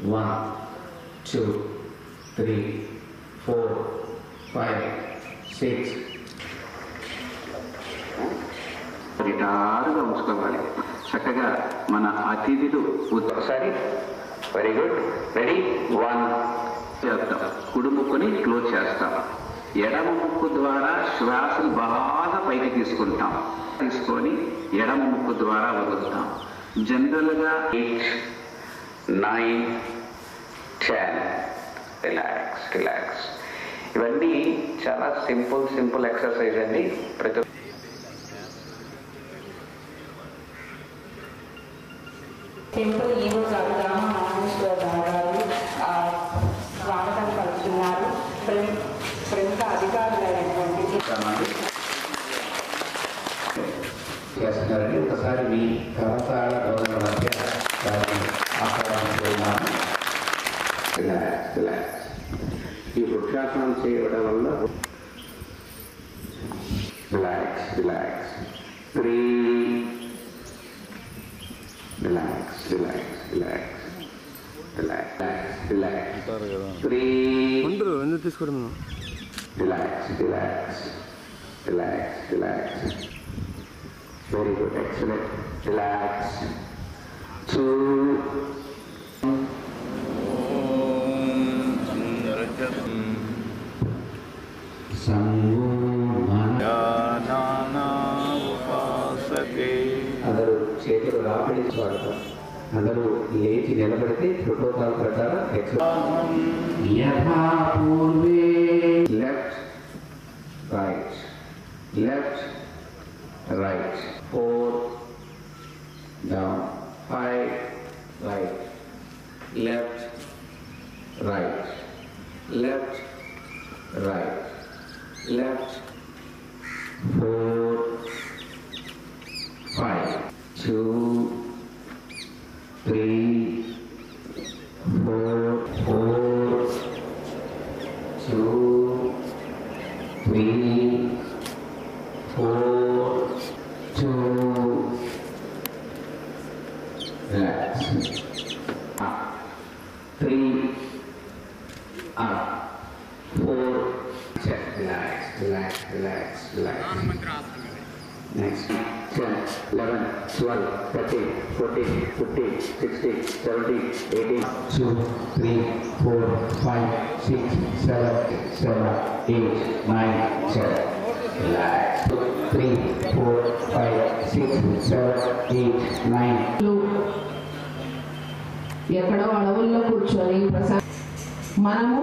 1, 2, 3, 4, 5, 6. రిటారుగా ఉంచుకోవాలి. చక్కగా మన అతిథులు ఒకసారి వెరీ గుడ్ రెడీ 1 చేద్దాం. కుడి ముక్కుని క్లోజ్ చేస్తాం. ఎడమ ముక్కు ద్వారా శ్వాసను బాగా పైకి తీసుకొని ఎడమ ముక్కు ద్వారా వదులుతాం. జనరల్గా 8, 9, 10 రిలాక్స్. ఇవన్నీ చాలా సింపుల్ ఎక్సర్సైజ్ అండి. ప్రతి టెంపుల్ ఈవో గారు రామనారాయణేశ్వర గారు స్వాగతం పలుకుతున్నారు. ప్రముఖ అధికారులైనటువంటి చేస్తున్నారని ఒకసారి మీ కరతాళ గౌరవ మధ్య ఆహ్వానిస్తున్నాను. ఈ వృక్షాసనం చేయడం వల్ల రిలాక్స్ 3 రిలాక్స్ 3 ఎందుకు తీసుకోవడం relax very good excellent relax 2 అందరూ చేతులు రాపిడి స్వాగతం. అందరూ లేచి నిలబడితే ప్రోటోకాల్ ప్రకారం left right 4 down 5 right left right 4 5 2 3 4 2 3 4 2 relax 3 up 4 check relax next 10 11 12 13 14 15 16 17 18 2 3 4 5 6 7 8 9 10 relax 3 4 5 6 7 8 9. ఎక్కడో అడవుల్లో కూర్చొని మనము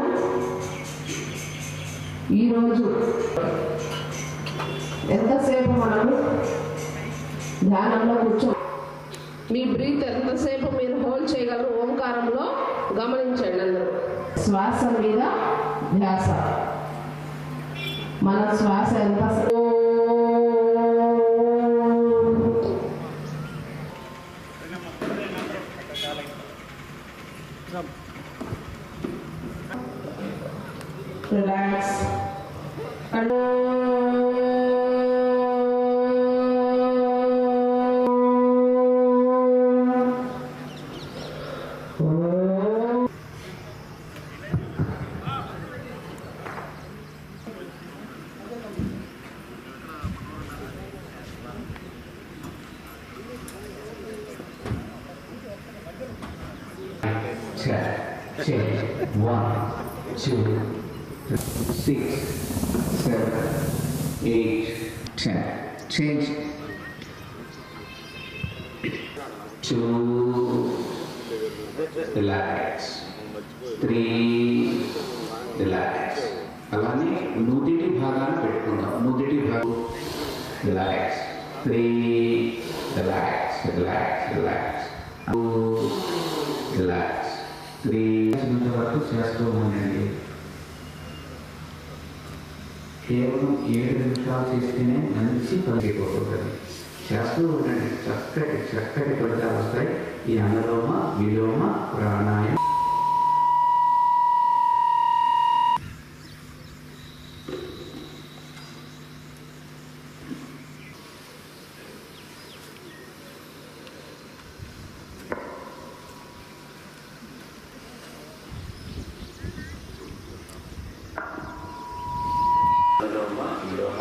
ఈరోజు ఎంతసేపు మనము ధ్యానంలో కూర్చో మీ బ్రీత్ ఎంతసేపు మీరు హోల్డ్ చేయగలరు ఓంకారంలో గమనించండి. అందరూ శ్వాస మీద ధ్యాస. మన శ్వాస ఎంత relax Change 1 2 6 7 8 10. Change 2 relax 3 relax. అలానే నుదిటి భాగాన్ని పెట్టుకుందాం. నుదిటి భాగం relax 3 relax 2 relax 3 వరకు చేస్తూ ఉండండి. కేవలం 7 నిమిషాలు చేస్తేనే మంచి పనిపోతుంది. చేస్తూ ఉండండి. చక్కటి ఫలితాలు వస్తాయి. ఈ అనులోమ విలోమ ప్రాణాయామం అనులోమ విలోమ